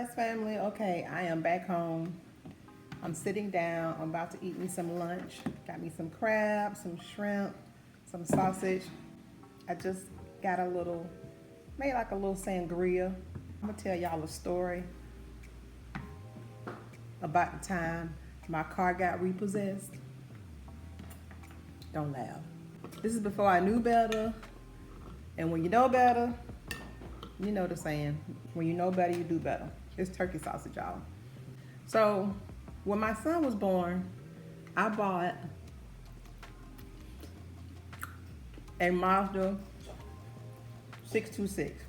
Repossessed family. Okay, I am back home. I'm sitting down. I'm about to eat me some lunch. Got me some crab, some shrimp, some sausage. I just got made like a little sangria. I'm gonna tell y'all a story about the time my car got repossessed. Don't laugh. This is before I knew better. And when you know better, you know the saying, when you know better, you do better. It's turkey sausage, y'all. So when my son was born, I bought a Mazda 626.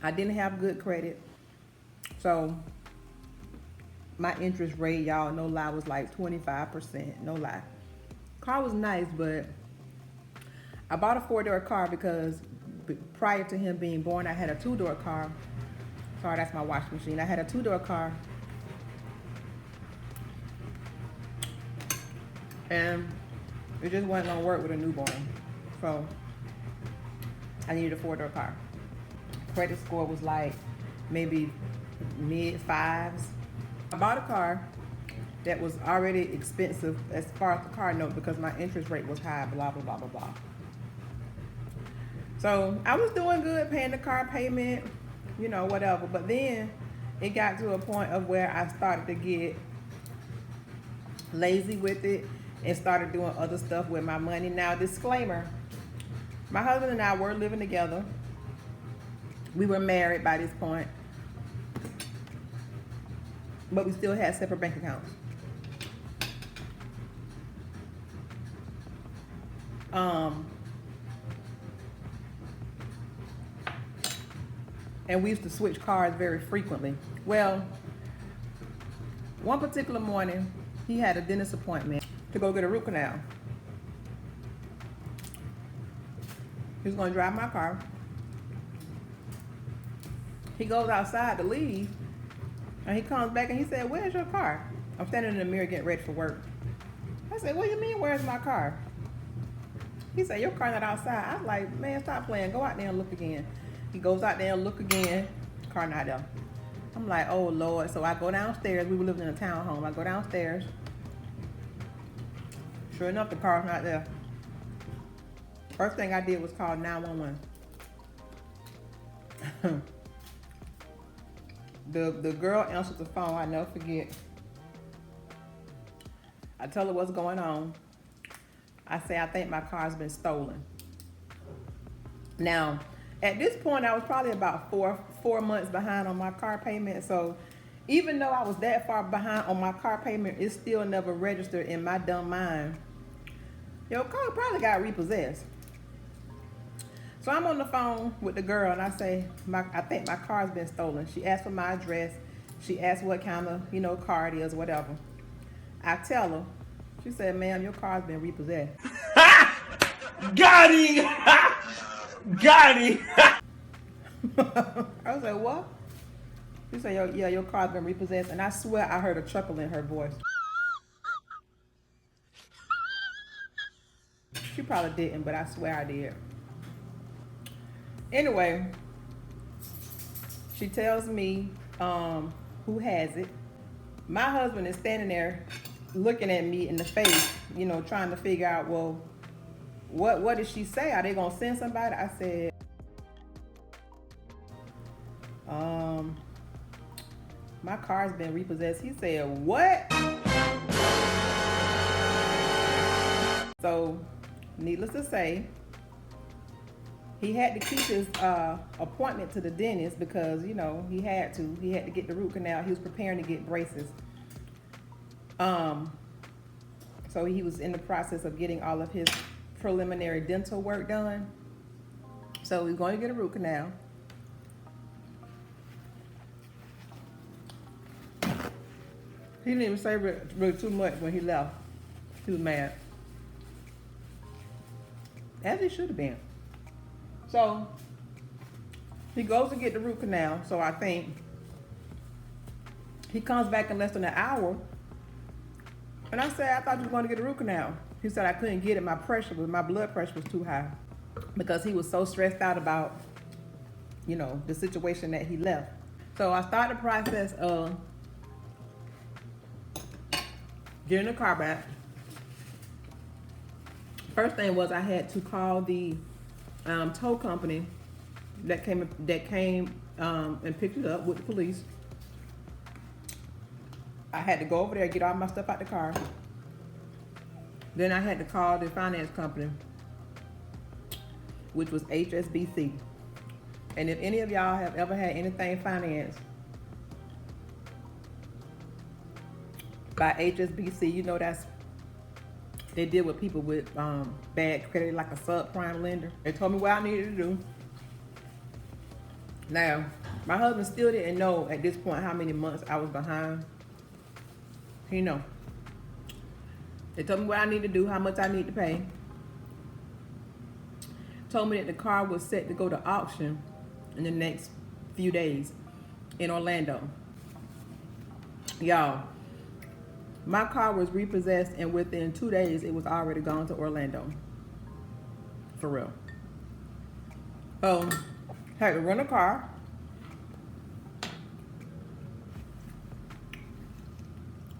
I didn't have good credit, so my interest rate, y'all, no lie, was like 25%, no lie. Car was nice, but I bought a 4-door car because prior to him being born, I had a 2-door car. Sorry, that's my washing machine. I had a 2-door car. And it just wasn't gonna work with a newborn. So I needed a 4-door car. Credit score was like maybe mid-5s. I bought a car that was already expensive as far as the car note because my interest rate was high, blah, blah, blah, blah, blah. So I was doing good paying the car payment, you know, whatever. But then it got to a point of where I started to get lazy with it and started doing other stuff with my money. Now, disclaimer, my husband and I were living together. We were married by this point, but we still had separate bank accounts. And we used to switch cars very frequently. Well, one particular morning, he had a dentist appointment to go get a root canal. He was gonna drive my car. He goes outside to leave, and he comes back and he said, "Where's your car?" I'm standing in the mirror getting ready for work. I said, "What do you mean, where's my car?" He said, "Your car not outside." I was like, "Man, stop playing. Go out there and look again." He goes out there and look again. Car not there. I'm like, "Oh Lord." So I go downstairs. We were living in a townhome. I go downstairs. Sure enough, the car's not there. First thing I did was call 911. The girl answered the phone. I never forget. I tell her what's going on. I say, "I think my car's been stolen." Now, at this point, I was probably about four months behind on my car payment. So even though I was that far behind on my car payment, it still never registered in my dumb mind. Your car probably got repossessed. So I'm on the phone with the girl and I say, I think my car's been stolen. She asked for my address. She asked what kind of, car it is, whatever. I tell her. She said, "Ma'am, your car's been repossessed." Got him! Got him! I was like, "What?" She said, "Yeah, your car's been repossessed." And I swear I heard a chuckle in her voice. She probably didn't, but I swear I did. Anyway, she tells me who has it. My husband is standing there looking at me in the face, trying to figure out, well, what did she say? Are they gonna send somebody? I said, my car's been repossessed. He said, "What?" So, needless to say, he had to keep his appointment to the dentist because, he had to. He had to get the root canal. He was preparing to get braces. So he was in the process of getting all of his preliminary dental work done. So he's going to get a root canal. He didn't even say really too much when he left. He was mad. As he should have been. So he goes to get the root canal. So I think he comes back in less than an hour. And I said, "I thought you were going to get a root canal." He said, "I couldn't get it. My blood pressure was too high." Because he was so stressed out about, you know, the situation that he left. So I started the process of getting the car back. First thing was I had to call the tow company that came and picked it up with the police. I had to go over there, get all my stuff out the car. Then I had to call the finance company, which was HSBC. And if any of y'all have ever had anything financed by HSBC, you know they deal with people with bad credit, like a subprime lender. They told me what I needed to do. Now, my husband still didn't know at this point how many months I was behind. He know. They told me what I need to do, how much I need to pay. Told me that the car was set to go to auction in the next few days in Orlando. Y'all, my car was repossessed, and within 2 days it was already gone to Orlando. For real. Had to rent a car.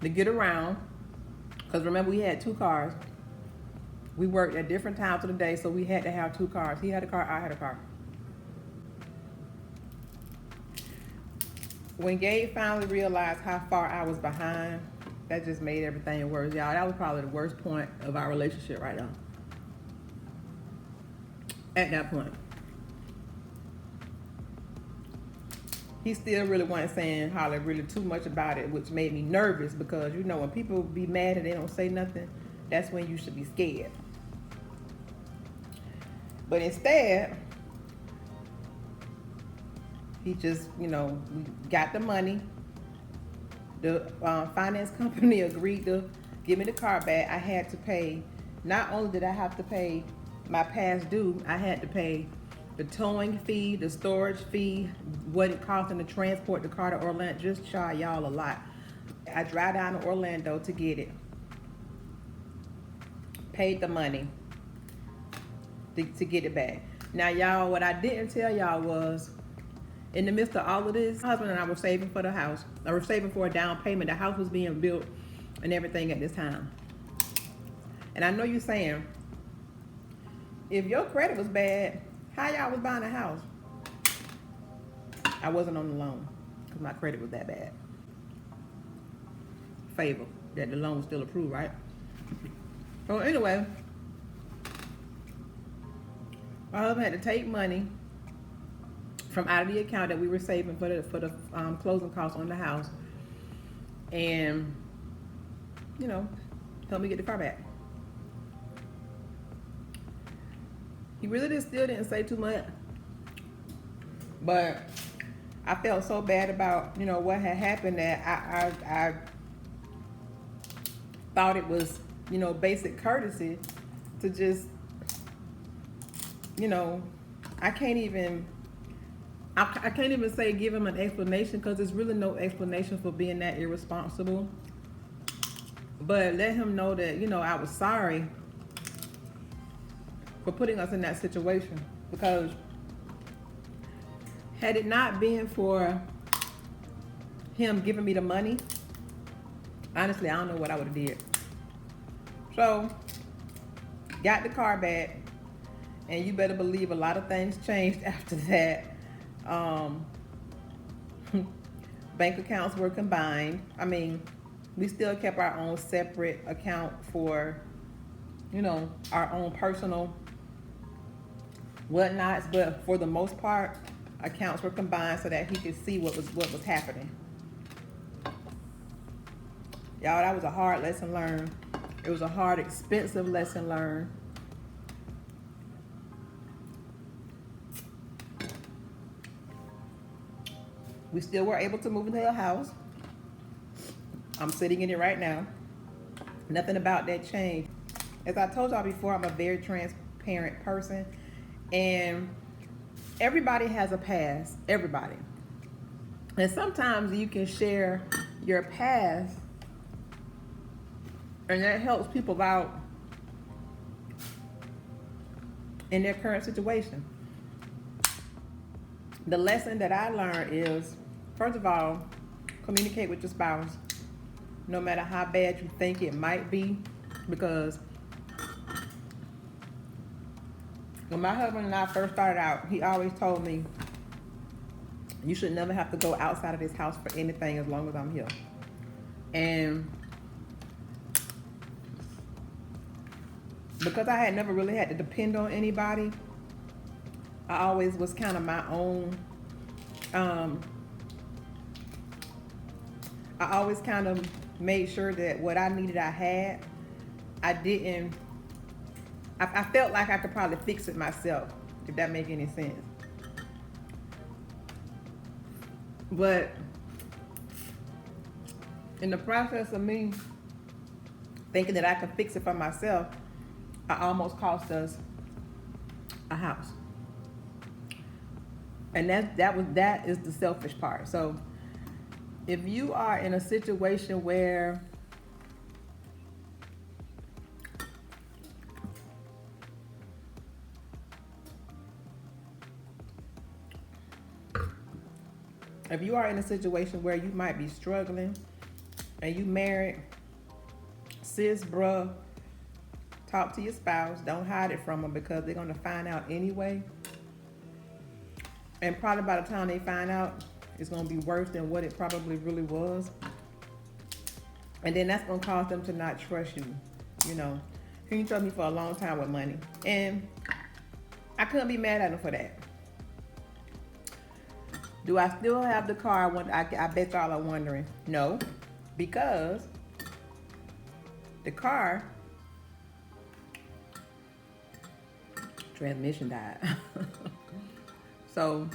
To get around, because remember we had 2 cars. We worked at different times of the day, so we had to have 2 cars. He had a car, I had a car. When Gabe finally realized how far I was behind, that just made everything worse, y'all. That was probably the worst point of our relationship right now. At that point. He still really wasn't saying hardly really too much about it, which made me nervous, because you know when people be mad and they don't say nothing, that's when you should be scared. But instead, he just, you know, we got the money. The finance company agreed to give me the car back. I had to pay, not only did I have to pay my past due, I had to pay the towing fee, the storage fee, what it cost to transport the car to Orlando. Just shy y'all a lot. I drive down to Orlando to get it. Paid the money to get it back. Now y'all, what I didn't tell y'all was, in the midst of all of this, my husband and I were saving for the house. I was saving for a down payment. The house was being built and everything at this time. And I know you're saying, if your credit was bad, how y'all was buying a house? I wasn't on the loan because my credit was that bad. Favor that the loan was still approved, right? So anyway, my husband had to take money from out of the account that we were saving for the closing costs on the house, and you know, help me get the car back. He really still didn't say too much, but I felt so bad about, you know, what had happened that I thought it was, you know, basic courtesy to just, you know, I can't even say give him an explanation, because there's really no explanation for being that irresponsible. But let him know that, you know, I was sorry for putting us in that situation, because had it not been for him giving me the money, honestly, I don't know what I would have did. So, got the car back, and you better believe a lot of things changed after that. Bank accounts were combined. I mean, we still kept our own separate account for, you know, our own personal whatnots, but for the most part, accounts were combined so that he could see what was happening. Y'all, that was a hard lesson learned. It was a hard, expensive lesson learned. We still were able to move into a house. I'm sitting in it right now. Nothing about that changed. As I told y'all before, I'm a very transparent person, and everybody has a past, everybody. And sometimes you can share your past, and that helps people out in their current situation. The lesson that I learned is, first of all, communicate with your spouse, no matter how bad you think it might be, because when my husband and I first started out, he always told me, you should never have to go outside of this house for anything as long as I'm here. And because I had never really had to depend on anybody, I always was kind of my own, I always kind of made sure that what I needed I had. I felt like I could probably fix it myself, if that makes any sense. But in the process of me thinking that I could fix it for myself, I almost cost us a house. And that is the selfish part. So if you are in a situation where you might be struggling and you married, sis, bruh, talk to your spouse. Don't hide it from them, because they're going to find out anyway. And probably by the time they find out, it's going to be worse than what it probably really was. And then that's going to cause them to not trust you. You know, he trusted me for a long time with money. And I couldn't be mad at him for that. Do I still have the car? I bet y'all are wondering. No, because the car transmission died. So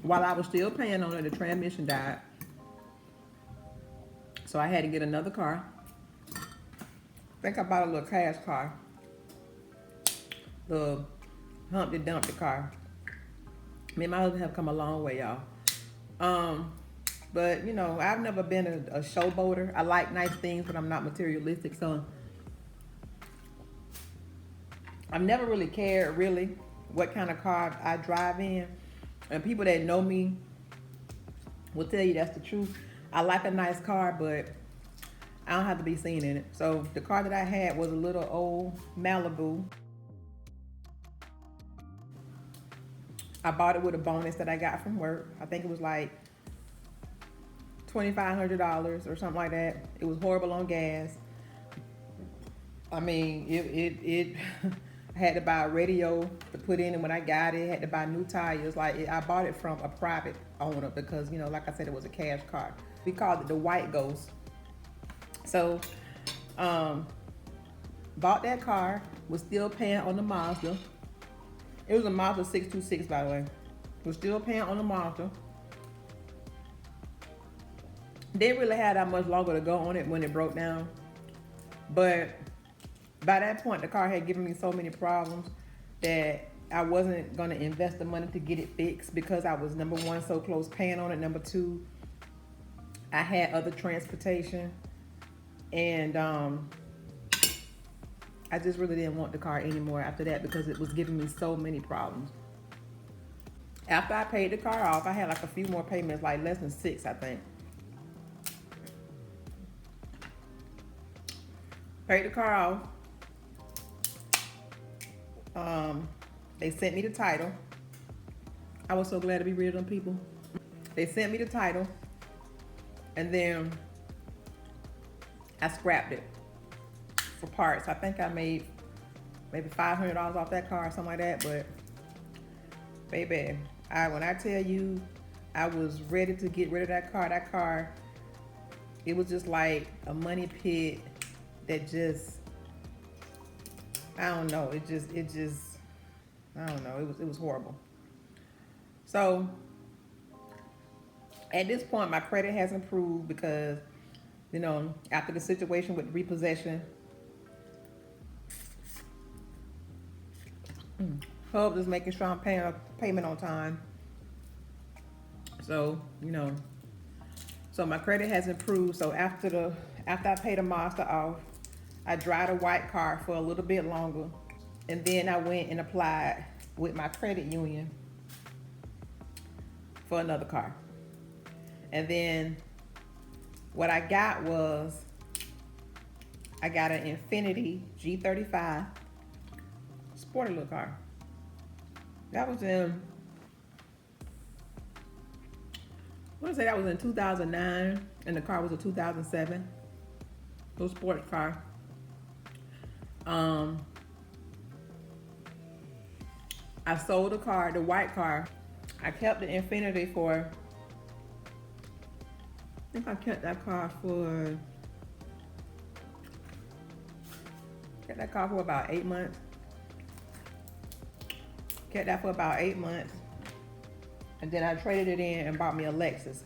while I was still paying on it, the transmission died. So I had to get another car. I think I bought a little cash car. The Humpty Dumpty car. Me and my husband have come a long way, y'all. But you know, I've never been a showboater. I like nice things, but I'm not materialistic. So I've never really cared what kind of car I drive in. And people that know me will tell you that's the truth. I like a nice car, but I don't have to be seen in it. So the car that I had was a little old Malibu. I bought it with a bonus that I got from work. I think it was like $2,500 or something like that. It was horrible on gas. I mean, it I had to buy a radio to put in, and when I got it, I had to buy new tires. I bought it from a private owner because, you know, like I said, it was a cash car. We called it the White Ghost. So, bought that car, was still paying on the Mazda. It was a Mazda 626, by the way. Was still paying on the Mazda. Didn't really have that much longer to go on it when it broke down. But by that point, the car had given me so many problems that I wasn't going to invest the money to get it fixed, because I was, number one, so close paying on it. Number two, I had other transportation. And I just really didn't want the car anymore after that, because it was giving me so many problems. After I paid the car off, I had like a few more payments, like less than 6, I think. Paid the car off. They sent me the title. I was so glad to be rid of them people. They sent me the title, and then I scrapped it for parts. I think I made maybe $500 off that car or something like that. But baby, when I tell you I was ready to get rid of that car, it was just like a money pit that just, I don't know, it just I don't know, it was horrible. So at this point, my credit has improved because, you know, after the situation with repossession, Hub is making sure I'm paying a payment on time. So, you know, so my credit has improved. So after I paid the Mazda off, I drive a white car for a little bit longer, and then I went and applied with my credit union for another car. And then what I got was, I got an Infiniti G35 sporty little car. That was in, I want to say that was in 2009, and the car was a 2007. Little sports car. I sold the car, the white car. I kept the Infiniti for, I think I kept that car for about 8 months. Kept that for about 8 months. And then I traded it in and bought me a Lexus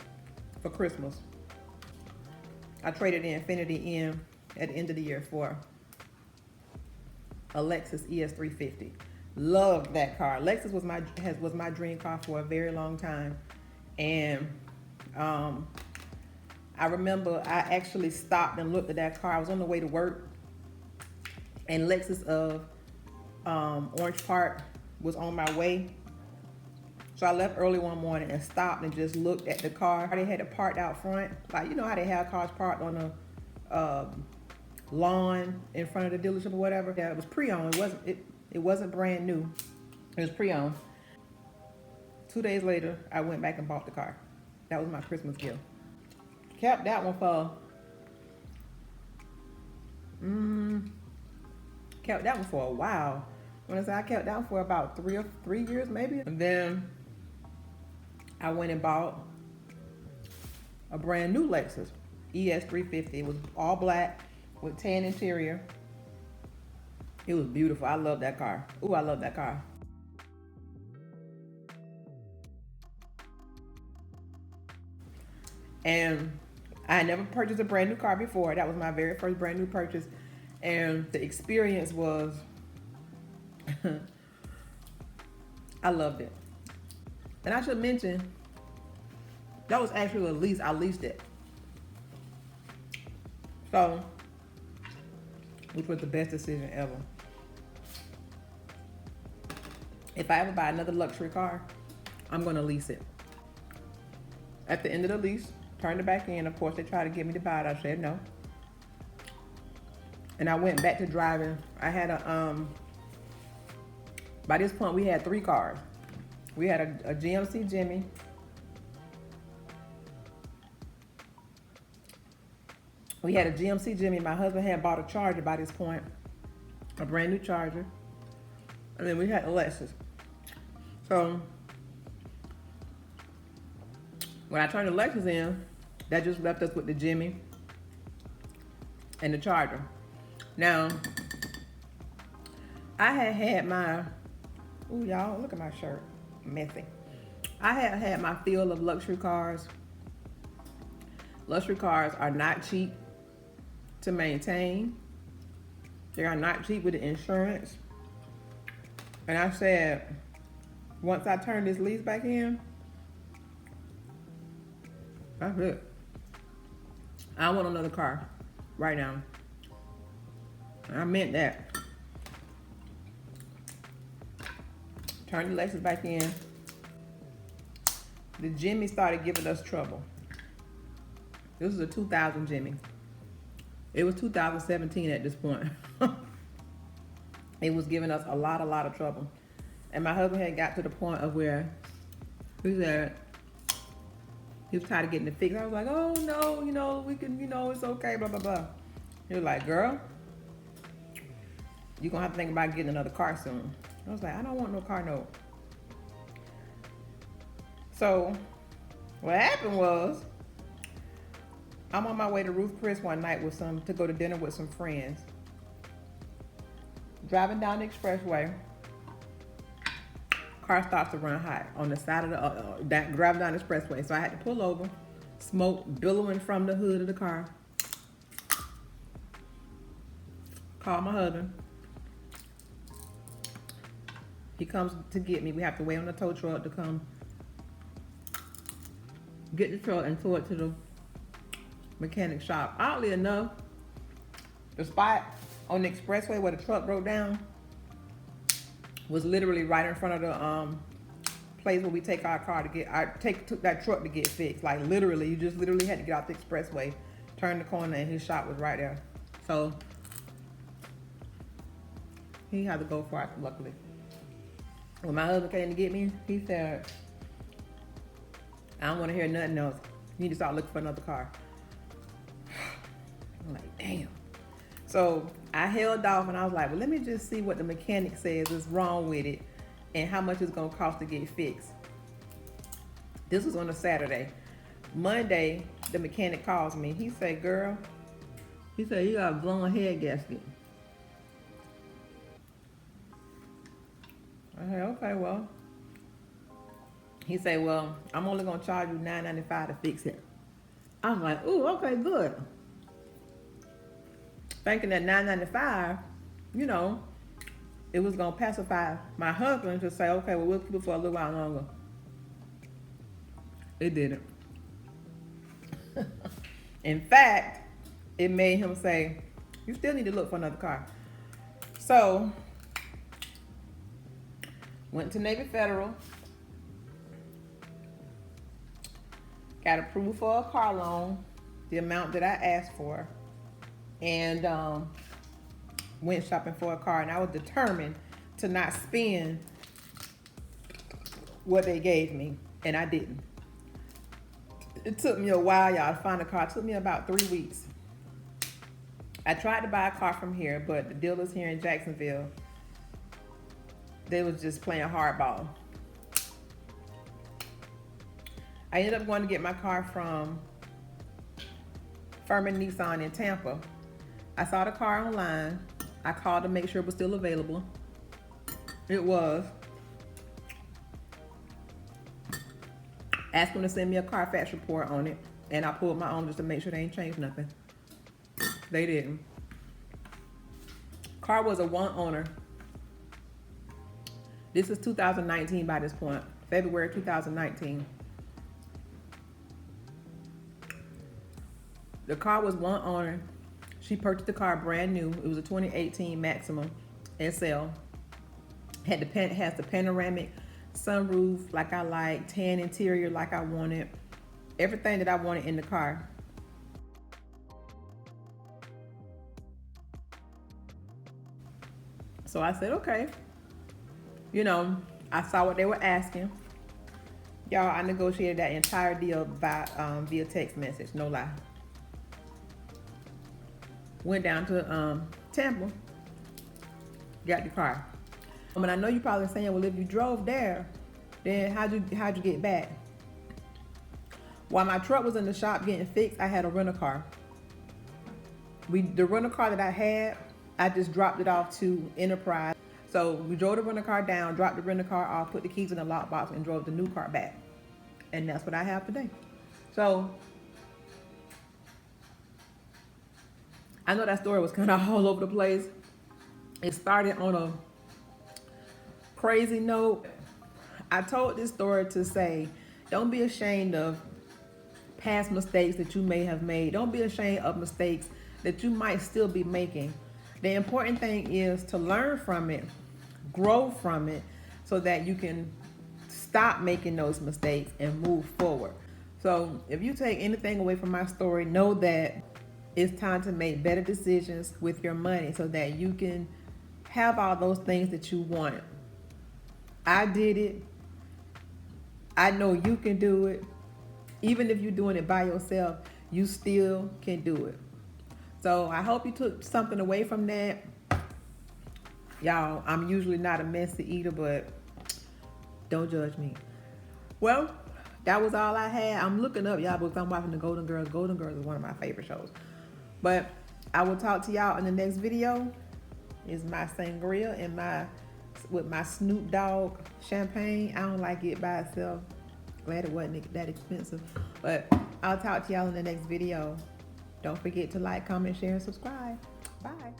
for Christmas. I traded the Infiniti in at the end of the year for a Lexus ES350. Loved that car. Lexus was my dream car for a very long time. And I remember I actually stopped and looked at that car. I was on the way to work, and Lexus of Orange Park was on my way. So I left early one morning and stopped and just looked at the car. They had it parked out front. Like, you know how they have cars parked on a lawn in front of the dealership or whatever? Yeah, it was pre-owned. It wasn't brand new. It was pre-owned. 2 days later, I went back and bought the car. That was my Christmas gift. Kept that one for a while. When I say I kept that one for about 3 years maybe. And then I went and bought a brand new Lexus ES350. It was all black with tan interior. It was beautiful. I love that car. Ooh, I love that car. And I had never purchased a brand new car before. That was my very first brand new purchase. And the experience was, I loved it. And I should mention, that was actually a lease. I leased it. So, which was the best decision ever. If I ever buy another luxury car, I'm gonna lease it. At the end of the lease, turned it back in. Of course, they tried to get me to buy it. I said no. And I went back to driving. I had by this point, we had 3 cars. We had a GMC Jimmy. We had a GMC Jimmy. My husband had bought a Charger by this point, a brand new Charger. And then we had a Lexus. So when I turned the Lexus in, that just left us with the Jimmy and the Charger. Now, I had my, ooh, y'all, look at my shirt, messy. I had my fill of luxury cars. Luxury cars are not cheap to maintain. They are not cheap with the insurance. And I said, once I turn this lease back in, that's it. I want another car right now. And I meant that. Turn the Lexus back in. The Jimmy started giving us trouble. This is a 2000 Jimmy. It was 2017 at this point. It was giving us a lot of trouble. And my husband had got to the point of where he said he was tired of getting it fixed. I was like, oh no, we can, it's okay, blah, blah, blah. He was like, girl, you're gonna have to think about getting another car soon. I was like, I don't want no car note. So what happened was, I'm on my way to Ruth Chris one night to go to dinner with some friends. Driving down the expressway, car starts to run hot on the side of driving down the expressway. So I had to pull over, smoke billowing from the hood of the car. Call my husband. He comes to get me. We have to wait on the tow truck to come get the truck and tow it to the mechanic shop. Oddly enough, the spot on the expressway where the truck broke down was literally right in front of the place where we take our car to get took that truck to get fixed. Like literally, you just literally had to get off the expressway, turn the corner, and his shop was right there. So he had to go for it, luckily. When my husband came to get me, he said, I don't want to hear nothing else. You need to start looking for another car. I'm like, damn. So I held off and I was like, well, let me just see what the mechanic says is wrong with it and how much it's gonna cost to get fixed. This was on a Saturday. Monday, the mechanic calls me. He said, girl, he said, you got a blown head gasket. I said, okay, well. He said, well, I'm only gonna charge you $9.95 to fix it. I was like, ooh, okay, good. Thinking that $9.95, you know, it was gonna pacify my husband to say, okay, well, we'll keep it for a little while longer. It didn't. In fact, it made him say, you still need to look for another car. So, went to Navy Federal, got approved for a car loan, the amount that I asked for, and went shopping for a car. And I was determined to not spend what they gave me, and I didn't. It took me a while, y'all, to find a car. It took me about 3 weeks. I tried to buy a car from here, but the dealers here in Jacksonville, they was just playing hardball. I ended up going to get my car from Furman Nissan in Tampa. I saw the car online. I called to make sure it was still available. It was. Asked them to send me a Carfax report on it, and I pulled my own just to make sure they ain't changed nothing. They didn't. Car was a one owner. This is 2019 by this point, February 2019. The car was one owner. She purchased the car brand new. It was a 2018 Maxima SL. Has the panoramic sunroof like I like, tan interior like I wanted, everything that I wanted in the car. So I said, okay. You know, I saw what they were asking. Y'all, I negotiated that entire deal via text message, no lie. Went down to Tampa, got the car. And I know you're probably saying, well, if you drove there, then how'd you get back? While my truck was in the shop getting fixed, I had a rental car. The rental car that I had, I just dropped it off to Enterprise. So we drove the rental car down, dropped the rental car off, put the keys in the lockbox, and drove the new car back. And that's what I have today. So I know that story was kind of all over the place. It started on a crazy note. I told this story to say, don't be ashamed of past mistakes that you may have made. Don't be ashamed of mistakes that you might still be making. The important thing is to learn from it, grow from it, so that you can stop making those mistakes and move forward. So if you take anything away from my story, know that it's time to make better decisions with your money so that you can have all those things that you want. I did it. I know you can do it. Even if you're doing it by yourself, you still can do it. So I hope you took something away from that. Y'all, I'm usually not a messy eater, but don't judge me. Well, that was all I had. I'm looking up, y'all, because I'm watching the Golden Girls. Golden Girls is one of my favorite shows. But I will talk to y'all in the next video. Is my sangria and with my Snoop Dogg champagne. I don't like it by itself. Glad it wasn't that expensive. But I'll talk to y'all in the next video. Don't forget to like, comment, share, and subscribe. Bye.